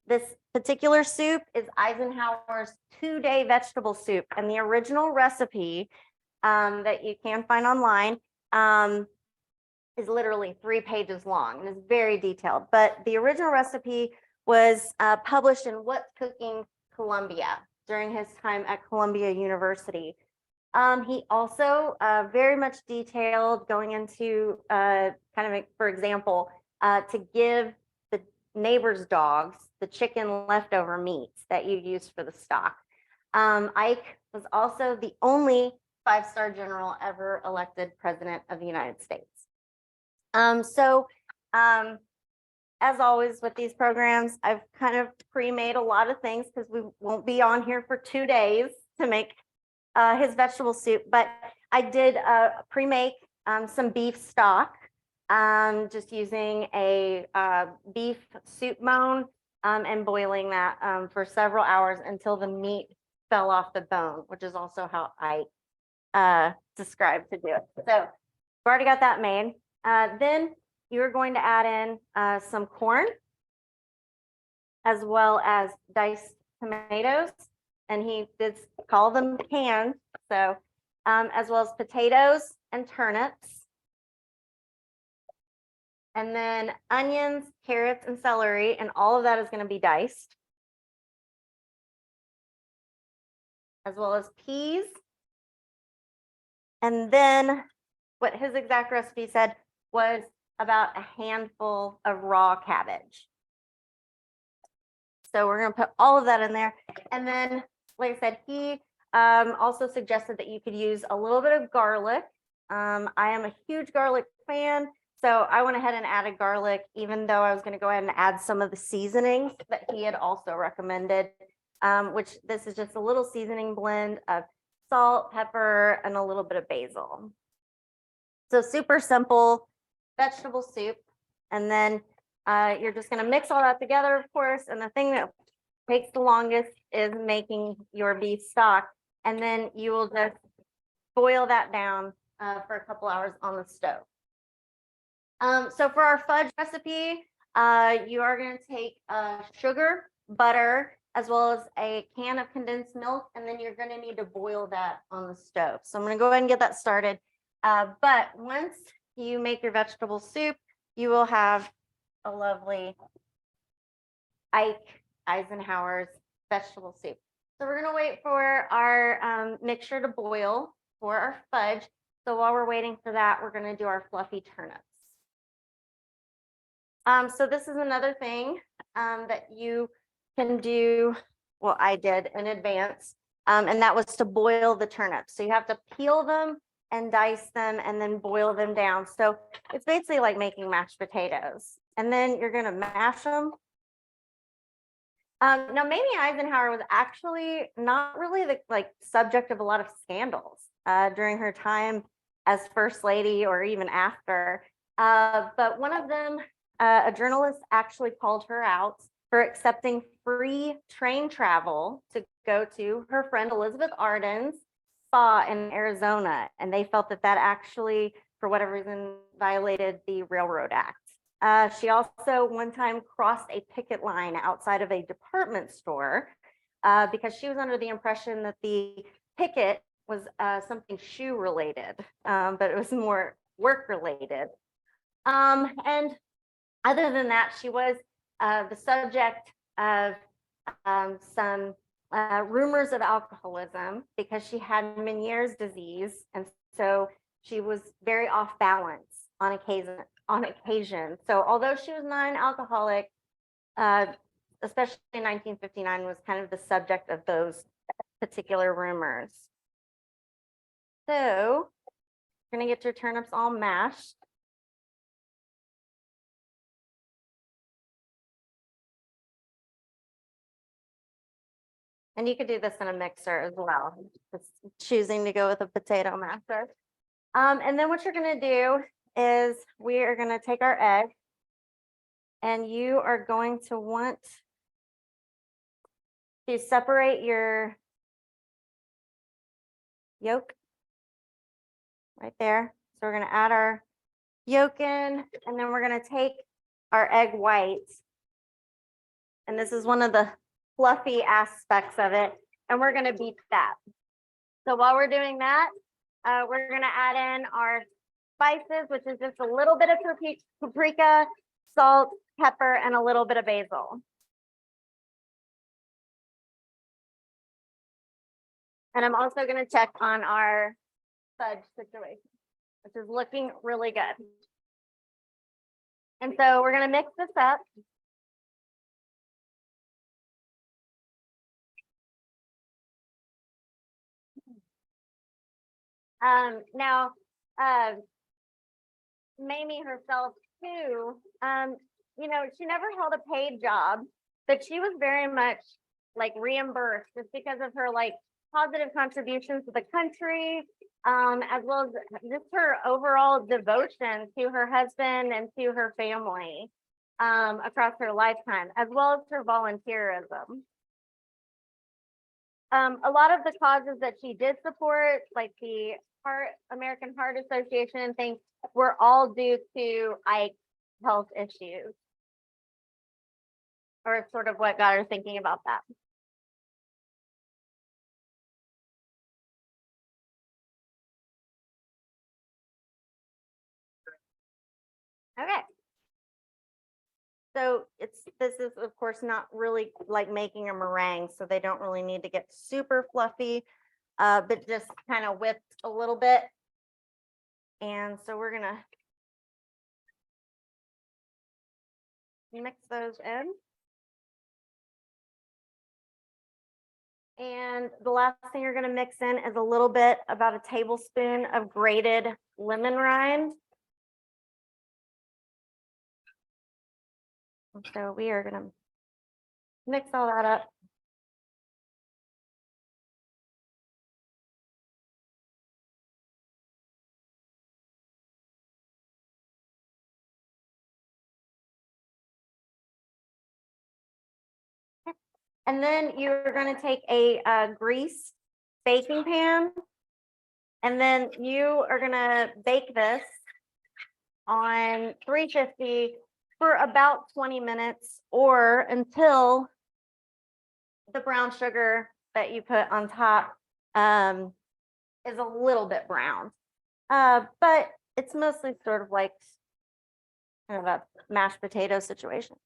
This particular soup is Eisenhower's 2-day vegetable soup, and the original recipe that you can find online is literally 3 pages long and is very detailed. But the original recipe was published in What's Cooking Columbia during his time at Columbia University. He also very much detailed going into kind of, for example, to give the neighbor's dogs the chicken leftover meats that you used for the stock. Ike was also the only 5-star general ever elected president of the United States. As always with these programs, I've kind of pre-made a lot of things because we won't be on here for 2 days to make his vegetable soup, but I did pre-make some beef stock, just using a beef soup bone and boiling that for several hours until the meat fell off the bone, which is also how I described to do it. So we've already got that made. Then you're going to add in some corn as well as diced tomatoes, and he did call them canned, so as well as potatoes and turnips, and then onions, carrots, and celery, and all of that is going to be diced, as well as peas. And then what his exact recipe said was about a handful of raw cabbage. So we're going to put all of that in there. And then, like I said, he also suggested that you could use a little bit of garlic. I am a huge garlic fan, so I went ahead and added garlic, even though I was going to go ahead and add some of the seasonings that he had also recommended, which this is just a little seasoning blend of salt, pepper, and a little bit of basil. So super simple vegetable soup. And then you're just going to mix all that together, of course. And the thing that takes the longest is making your beef stock. And then you will just boil that down for a couple hours on the stove. So for our fudge recipe, you are going to take sugar, butter, as well as a can of condensed milk, and then you're going to need to boil that on the stove. So I'm going to go ahead and get that started. But once you make your vegetable soup, you will have a lovely Ike Eisenhower's vegetable soup. So we're going to wait for our mixture to boil for our fudge. So while we're waiting for that, we're going to do our fluffy turnips. So this is another thing that you can do. Well, I did in advance, and that was to boil the turnips. So you have to peel them and dice them and then boil them down. So it's basically like making mashed potatoes. And then you're going to mash them. Now, Mamie Eisenhower was actually not really the subject of a lot of scandals during her time as first lady or even after. But one of them, a journalist actually called her out for accepting free train travel to go to her friend Elizabeth Arden's spa in Arizona. And they felt that that actually, for whatever reason, violated the Railroad Act. She also one time crossed a picket line outside of a department store because she was under the impression that the picket was something shoe related, but it was more work related. And other than that, she was the subject of some rumors of alcoholism because she had Meniere's disease. And so she was very off balance on occasion. So although she was not an alcoholic, especially in 1959 was kind of the subject of those particular rumors. So you're gonna get your turnips all mashed. And you could do this in a mixer as well, just choosing to go with a potato masher. And then what you're gonna do is we are gonna take our egg and you are going to want to separate your yolk right there. So we're gonna add our yolk in, and then we're gonna take our egg whites. And this is one of the fluffy aspects of it. And we're gonna beat that. So while we're doing that, we're gonna add in our spices, which is just a little bit of paprika, salt, pepper, and a little bit of basil. And I'm also gonna check on our fudge situation, which is looking really good. And so we're gonna mix this up. Now, Mamie herself too, you know, she never held a paid job, but she was very much like reimbursed just because of her like positive contributions to the country, as well as just her overall devotion to her husband and to her family across her lifetime, as well as her volunteerism. A lot of the causes that she did support, like the American Heart Association and things, were all due to Ike's health issues, or sort of what got her thinking about that. Okay. So this is of course not really like making a meringue, so they don't really need to get super fluffy, but just kind of whipped a little bit. And so we're gonna mix those in. And the last thing you're gonna mix in is a little bit, about a tablespoon of grated lemon rind. And so we are gonna mix all that up. And then you're going to take a grease baking pan, and then you are going to bake this on 350 for about 20 minutes, or until the brown sugar that you put on top is a little bit brown. But it's mostly sort of like kind of a mashed potato situation.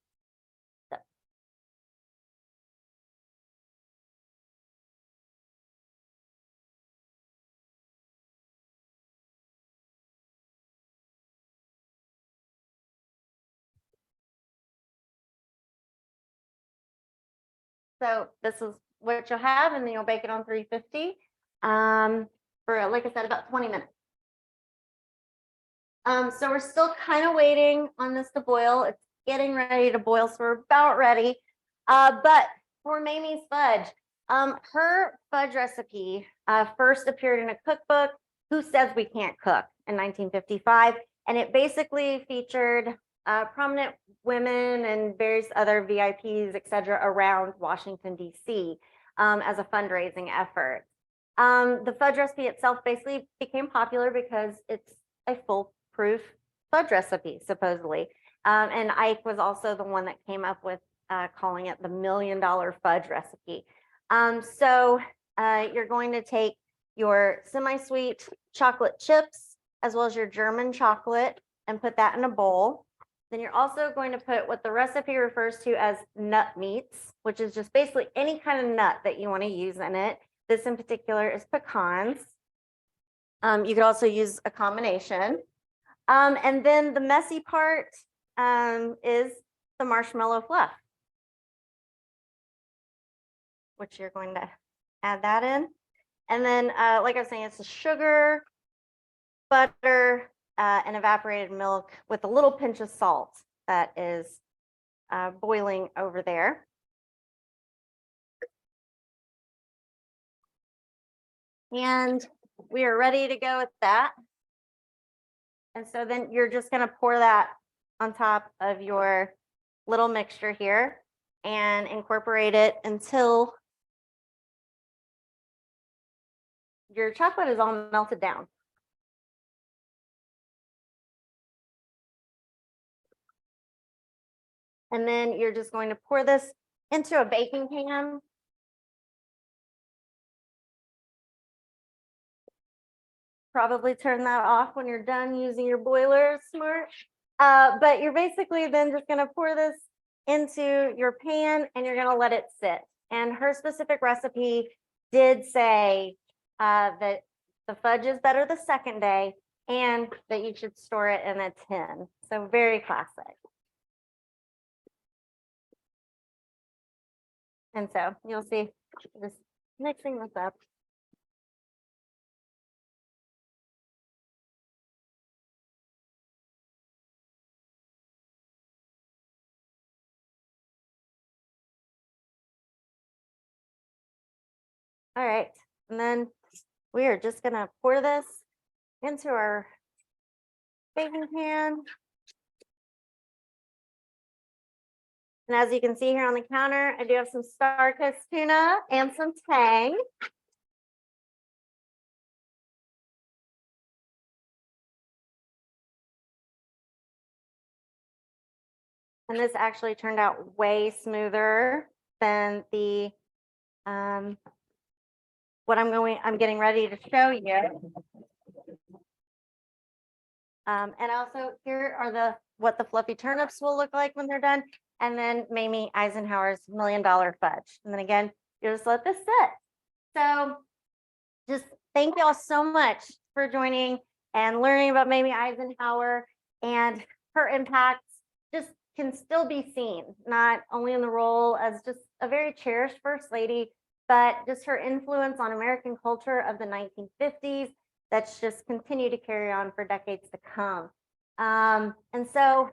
So this is what you'll have, and then you'll bake it on 350 for, like I said, about 20 minutes. So we're still kind of waiting on this to boil. It's getting ready to boil, so we're about ready. But for Mamie's fudge, her fudge recipe first appeared in a cookbook, Who Says We Can't Cook, in 1955. And it basically featured prominent women and various other VIPs, et cetera, around Washington, D.C. As a fundraising effort. The fudge recipe itself basically became popular because it's a foolproof fudge recipe, supposedly. And Ike was also the one that came up with calling it the $1 million fudge recipe. So you're going to take your semi-sweet chocolate chips as well as your German chocolate and put that in a bowl. Then you're also going to put what the recipe refers to as nut meats, which is just basically any kind of nut that you want to use in it. This in particular is pecans. You could also use a combination. And then the messy part is the marshmallow fluff, which you're going to add that in. And then, like I was saying, it's the sugar, butter, and evaporated milk with a little pinch of salt that is boiling over there. And we are ready to go with that. And so then you're just going to pour that on top of your little mixture here and incorporate it until your chocolate is all melted down. And then you're just going to pour this into a baking pan. Probably turn that off when you're done using your boiler, smart. But you're basically then just going to pour this into your pan and you're going to let it sit. And her specific recipe did say that the fudge is better the second day and that you should store it in a tin. So very classic. And so you'll see just mixing this up. All right, and then we are just gonna pour this into our baking pan. And as you can see here on the counter, I do have some Star-Kissed tuna and some tang. And this actually turned out way smoother than the what I'm getting ready to show you. And also here are what the fluffy turnips will look like when they're done. And then Mamie Eisenhower's $1 million fudge. And then again, you just let this sit. So just thank y'all so much for joining and learning about Mamie Eisenhower, and her impacts just can still be seen, not only in the role as just a very cherished First Lady, but just her influence on American culture of the 1950s that's just continued to carry on for decades to come. And so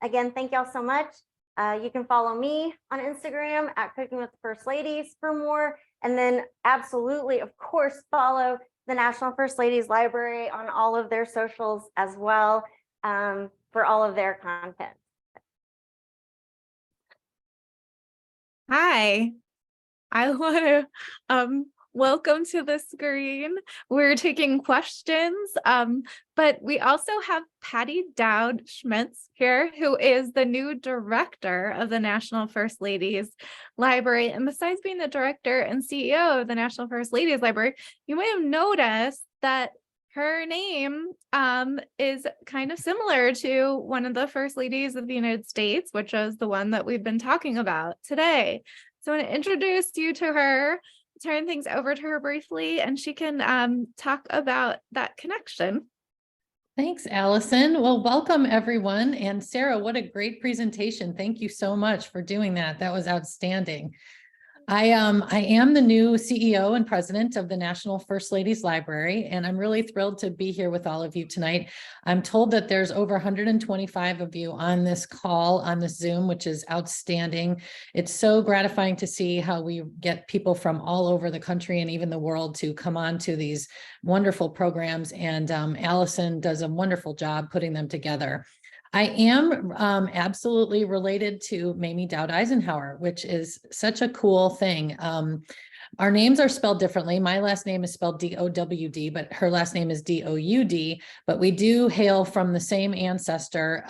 again, thank y'all so much. You can follow me on Instagram at Cooking with the First Ladies for more. And then absolutely, of course, follow the National First Ladies Library on all of their socials as well for all of their content. Hi, I want to welcome to the screen. We're taking questions, but we also have Patty Dowd Schmitz here, who is the new director of the National First Ladies Library. And besides being the director and CEO of the National First Ladies Library, you may have noticed that her name is kind of similar to one of the First Ladies of the United States, which is the one that we've been talking about today. So I want to introduce you to her, turn things over to her briefly, and she can talk about that connection. Thanks, Allison. Well, welcome everyone. And Sarah, what a great presentation. Thank you so much for doing that. That was outstanding. I am the new CEO and president of the National First Ladies Library, and I'm really thrilled to be here with all of you tonight. I'm told that there's over 125 of you on this call, on this Zoom, which is outstanding. It's so gratifying to see how we get people from all over the country and even the world to come on to these wonderful programs. And Allison does a wonderful job putting them together. I am absolutely related to Mamie Eisenhower, which is such a cool thing. Our names are spelled differently. My last name is spelled D-O-W-D, but her last name is D-O-U-D, but we do hail from the same ancestor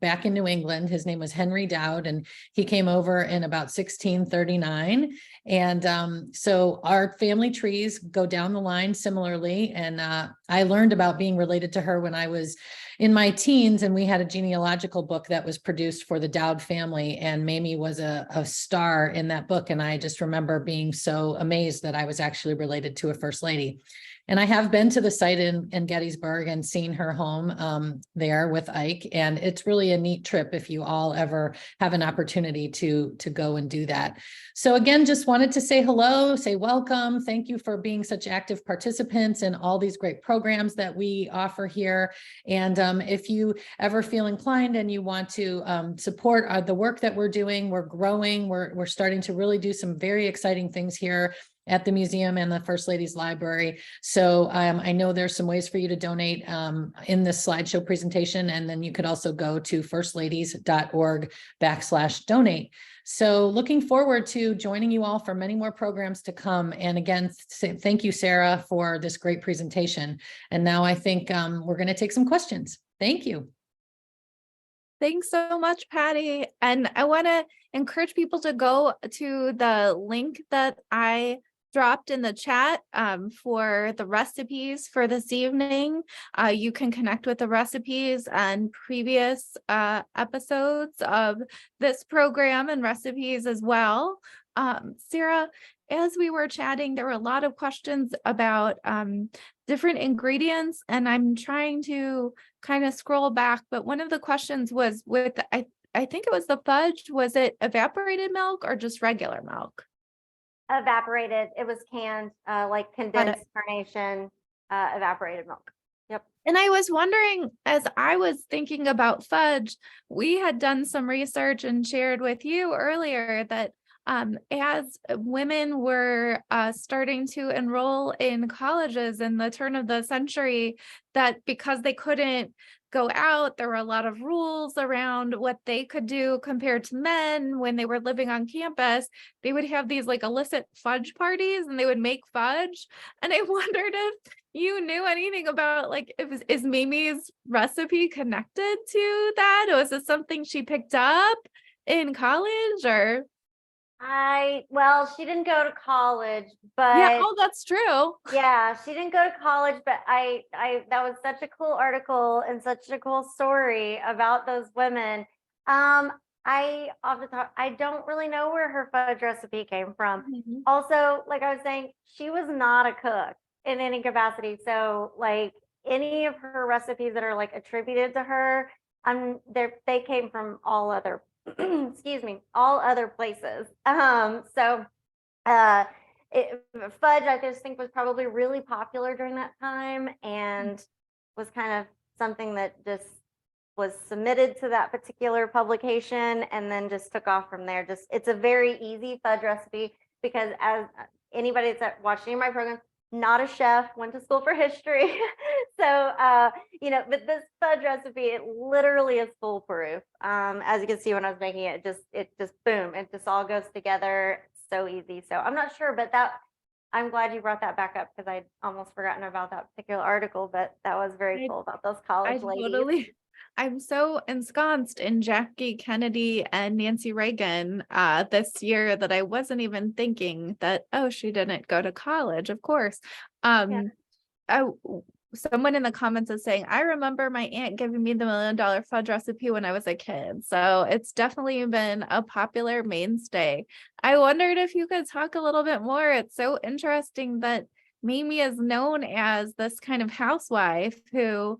back in New England. His name was Henry Dowd, and he came over in about 1639. And so our family trees go down the line similarly. And I learned about being related to her when I was in my teens, and we had a genealogical book that was produced for the Dowd family, and Mamie was a star in that book. And I just remember being so amazed that I was actually related to a first lady. And I have been to the site in Gettysburg and seen her home there with Ike. And it's really a neat trip if you all ever have an opportunity to go and do that. So again, just wanted to say hello, say welcome. Thank you for being such active participants in all these great programs that we offer here. And if you ever feel inclined and you want to support the work that we're doing, we're growing, we're starting to really do some very exciting things here at the museum and the First Ladies Library. So I know there's some ways for you to donate in this slideshow presentation, and then you could also go to firstladies.org/donate. So looking forward to joining you all for many more programs to come. And again, thank you, Sarah, for this great presentation. And now I think we're going to take some questions. Thank you. Thanks so much, Patty. And I want to encourage people to go to the link that I dropped in the chat for the recipes for this evening. You can connect with the recipes and previous episodes of this program and recipes as well. Sarah, as we were chatting, there were a lot of questions about different ingredients, and I'm trying to kind of scroll back, but one of the questions was with, I think it was the fudge, was it evaporated milk or just regular milk? Evaporated. It was canned, like condensed carnation, evaporated milk. Yep. And I was wondering, as I was thinking about fudge, we had done some research and shared with you earlier that as women were starting to enroll in colleges in the turn of the century, that because they couldn't go out, there were a lot of rules around what they could do compared to men when they were living on campus. They would have these like illicit fudge parties and they would make fudge. And I wondered if you knew anything about, like, is Mamie's recipe connected to that? Or was it something she picked up in college, or? Well, she didn't go to college, but Yeah, oh, that's true. yeah, she didn't go to college, but that was such a cool article and such a cool story about those women. Off the top, I don't really know where her fudge recipe came from. Mhm. Also, like I was saying, she was not a cook in any capacity. So like any of her recipes that are like attributed to her, they came from all other excuse me, all other places. So fudge, I just think, was probably really popular during that time and was kind of something that just was submitted to that particular publication and then just took off from there. It's a very easy fudge recipe because, as anybody that's watching my program, not a chef, went to school for history. So, but this fudge recipe, it literally is foolproof. As you can see when I was making it, it just boom, it just all goes together. So easy. So I'm not sure, but I'm glad you brought that back up because I'd almost forgotten about that particular article, but that was very cool about those college ladies. I'm so ensconced in Jackie Kennedy and Nancy Reagan this year that I wasn't even thinking that, oh, she didn't go to college, of course. Someone in the comments is saying, I remember my aunt giving me the $1 million fudge recipe when I was a kid. So it's definitely been a popular mainstay. I wondered if you could talk a little bit more. It's so interesting that Mamie is known as this kind of housewife who,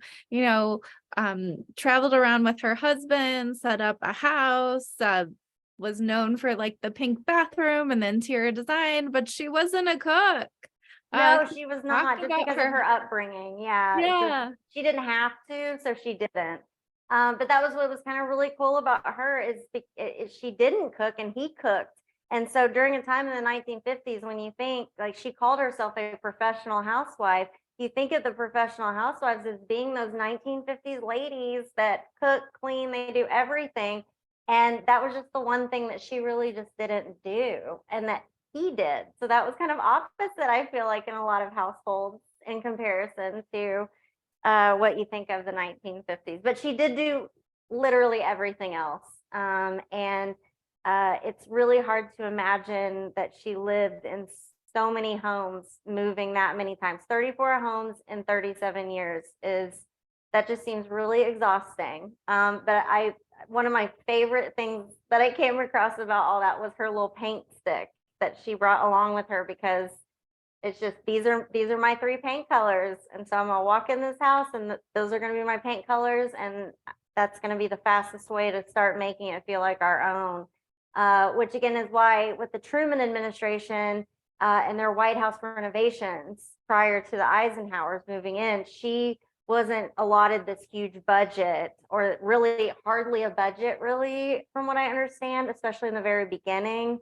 traveled around with her husband, set up a house, was known for like the pink bathroom and the interior design, but she wasn't a cook. No, Can she you was talk not, just about because of her upbringing. Yeah, it's just, Yeah. she didn't have to, so she didn't. But that was what was kind of really cool about her is, she didn't cook and he cooked. And so during a time in the 1950s, when you think like she called herself a professional housewife, you think of the professional housewives as being those 1950s ladies that cook, clean, they do everything. And that was just the one thing that she really just didn't do. And that he did. So that was kind of opposite, I feel like, in a lot of households in comparison to what you think of the 1950s. But she did do literally everything else. And it's really hard to imagine that she lived in so many homes, moving that many times. 34 homes in 37 years that just seems really exhausting. But one of my favorite things that I came across about all that was her little paint stick that she brought along with her, because it's just, these are my 3 paint colors, and so I'm gonna walk in this house and those are gonna be my paint colors, and that's gonna be the fastest way to start making it feel like our own. Which again is why with the Truman administration and their White House renovations prior to the Eisenhowers moving in, she wasn't allotted this huge budget, or really hardly a budget, really, from what I understand, especially in the very beginning,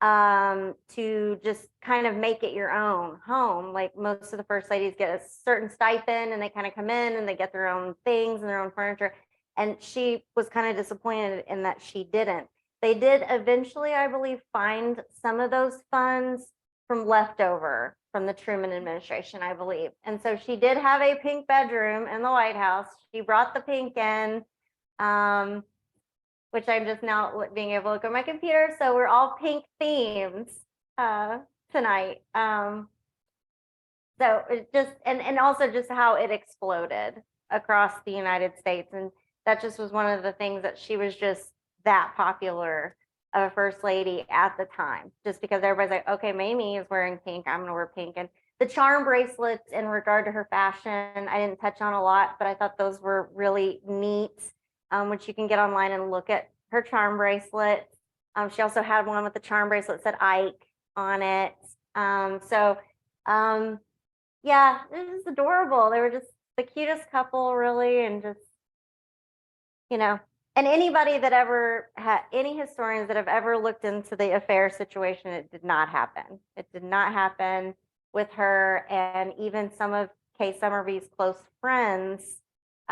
to just kind of make it your own home. Like most of the first ladies get a certain stipend and they kind of come in and they get their own things and their own furniture. And she was kind of disappointed in that she didn't. They did eventually, I believe, find some of those funds from leftover from the Truman administration, I believe. And so she did have a pink bedroom in the White House. She brought the pink in. Which I'm just now being able to look at my computer. So we're all pink themes tonight. So it just, and also just how it exploded across the United States. And that just was one of the things that she was just that popular of a first lady at the time, just because everybody's like, okay, Mamie is wearing pink, I'm gonna wear pink. And the charm bracelets in regard to her fashion, I didn't touch on a lot, but I thought those were really neat. Which you can get online and look at her charm bracelet. She also had one with the charm bracelet that said Ike on it. Yeah, it was adorable. They were just the cutest couple, really, and just, and anybody that ever had, any historians that have ever looked into the affair situation, it did not happen. It did not happen with her, and even some of Kay Summerby's close friends,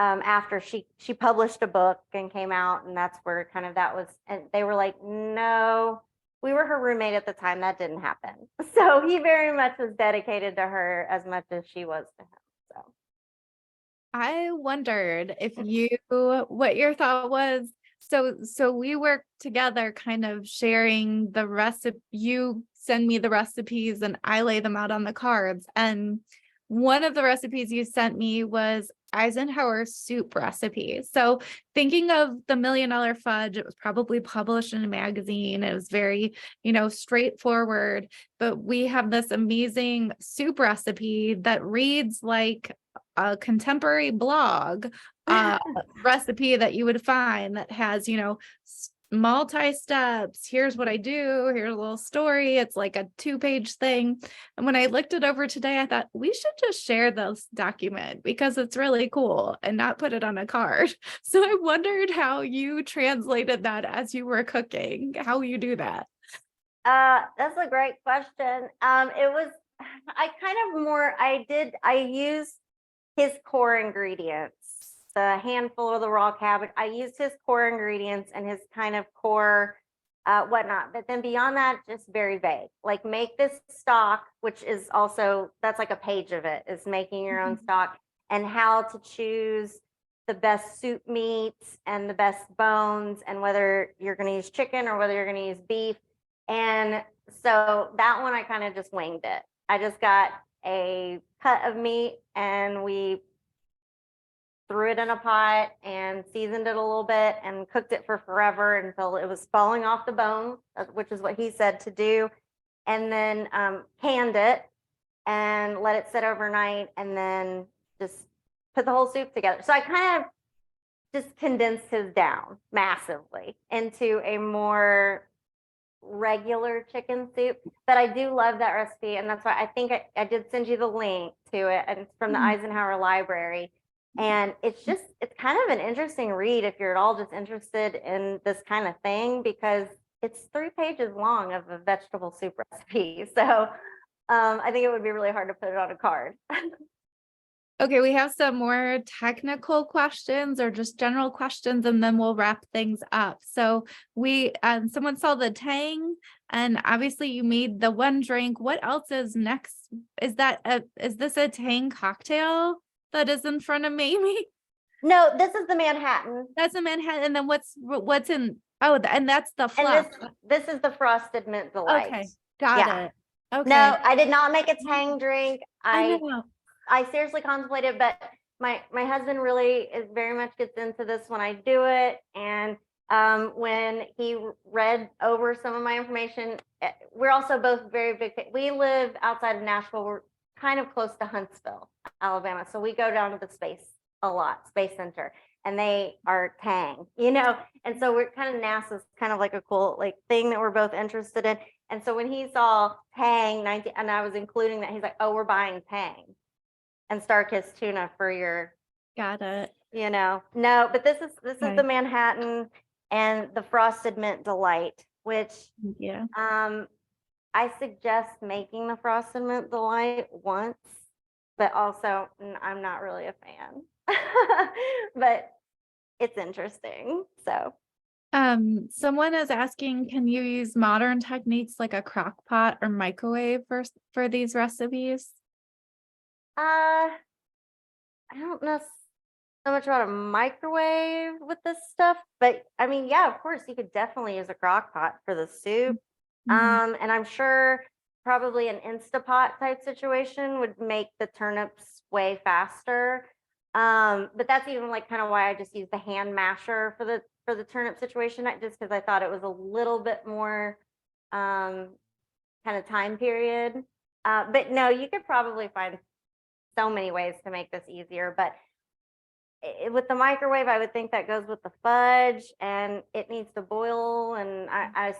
after she published a book and came out, and that's where kind of that was, and they were like, no, we were her roommate at the time, that didn't happen. So he very much was dedicated to her as much as she was to him. So I wondered what your thought was. So we work together, kind of sharing the recipe. You send me the recipes and I lay them out on the cards. And one of the recipes you sent me was Eisenhower soup recipe. So thinking of the $1 Million Fudge, it was probably published in a magazine. It was very, straightforward, but we have this amazing soup recipe that reads like a contemporary blog recipe that you would find that has, multi-steps. Here's what I do. Here's a little story. It's like a 2-page thing. And when I looked it over today, I thought we should just share this document because it's really cool and not put it on a card. So I wondered how you translated that as you were cooking, how you do that. that's a great question. It was, I used his core ingredients, the handful of the raw cabbage. I used his core ingredients and his kind of core whatnot. But then beyond that, just very vague. Like make this stock, which is also, that's like a page of it, is making your own stock, and how to choose the best soup meats and the best bones, and whether you're going to use chicken or whether you're going to use beef. And so that one, I kind of just winged it. I just got a cut of meat and we threw it in a pot and seasoned it a little bit and cooked it for forever until it was falling off the bone, which is what he said to do. And then canned it and let it sit overnight, and then just put the whole soup together. So I kind of just condensed his down massively into a more regular chicken soup. But I do love that recipe, and that's why I think I did send you the link to it, and it's from the Eisenhower Library. And it's kind of an interesting read if you're at all just interested in this kind of thing, because it's 3 pages long of a vegetable soup recipe. So I think it would be really hard to put it on a card. Okay, we have some more technical questions or just general questions, and then we'll wrap things up. So someone saw the Tang, and obviously you made the one drink. What else is next? Is this a Tang cocktail that is in front of Mamie? No, this is the Manhattan. That's a Manhattan. And then what's in? Oh, and that's the fluff. And this is the frosted mint delight. Okay, got it. Okay. No, I did not make a Tang drink. I know. I seriously contemplated, but my husband really is very much gets into this when I do it. And when he read over some of my information, we're also both very big. We live outside of Nashville. We're kind of close to Huntsville, Alabama. So we go down to the Space Center, and they are Tang, and so we're kind of NASA's kind of like a cool thing that we're both interested in. And so when he saw Tang 19, and I was including that, he's like, "Oh, we're buying Tang and Starkist tuna for your." Got it. No, but this is the Manhattan and the frosted mint delight, which I suggest making the frosted mint delight once, but also I'm not really a fan. But it's interesting. So someone is asking, can you use modern techniques like a crock pot or microwave for these recipes? I don't know so much about a microwave with this stuff, but I mean, yeah, of course you could definitely use a crock pot for the soup. And I'm sure probably an Instapot type situation would make the turnips way faster. But that's even kind of why I just use the hand masher for the turnip situation, just because I thought it was a little bit more kind of time period. But no, you could probably find so many ways to make this easier. But with the microwave, I would think that goes with the fudge, and it needs to boil. And I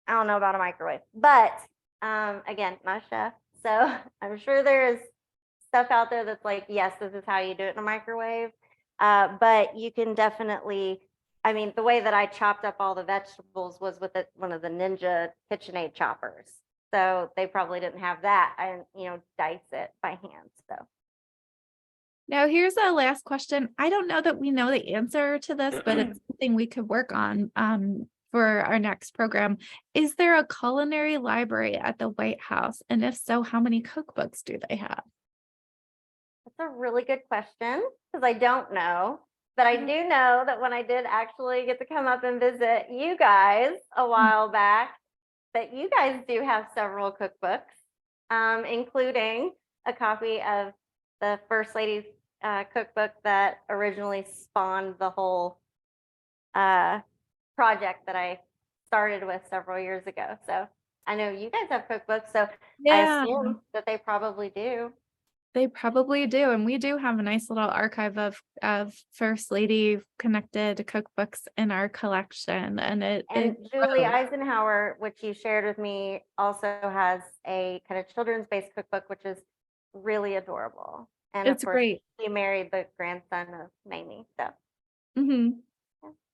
don't know about a microwave, but again, not a chef, so I'm sure there is stuff out there that's like, yes, this is how you do it in a microwave. But you can definitely, I mean, the way that I chopped up all the vegetables was with one of the Ninja KitchenAid choppers. So they probably didn't have that. I, dice it by hand. So. Now here's a last question. I don't know that we know the answer to this, but it's something we could work on for our next program. Is there a culinary library at the White House? And if so, how many cookbooks do they have? That's a really good question, because I don't know. But I do know that when I did actually get to come up and visit you guys a while back, that you guys do have several cookbooks, including a copy of the First Lady's cookbook that originally spawned the whole project that I started with several years ago. So I know you guys have cookbooks, so I assume that they probably do. They probably do. And we do have a nice little archive of First Lady connected cookbooks in our collection. And Julie Eisenhower, which you shared with me, also has a kind of children's based cookbook, which is really adorable. And it's of course, great. She married the grandson of Mamie. So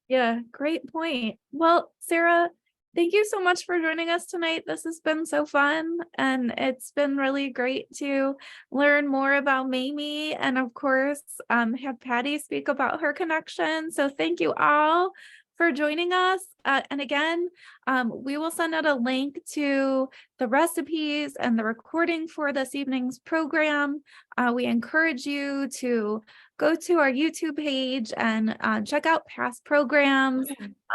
yeah, great point. Well, Sarah, thank you so much for joining us tonight. This has been so fun, and it's been really great to learn more about Mamie, and of course, have Patty speak about her connection. So thank you all for joining us. And again, we will send out a link to the recipes and the recording for this evening's program. We encourage you to go to our YouTube page and check out past programs.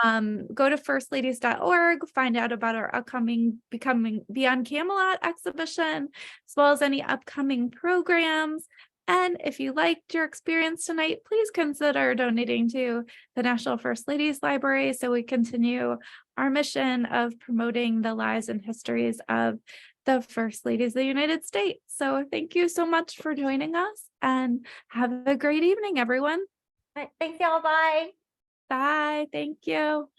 Go to firstladies.org, find out about our upcoming Becoming Beyond Camelot exhibition, as well as any upcoming programs. And if you liked your experience tonight, please consider donating to the National First Ladies Library so we continue our mission of promoting the lives and histories of the First Ladies of the United States. So thank you so much for joining us, and have a great evening, everyone. All right, thanks, y'all. Bye. Bye. Thank you.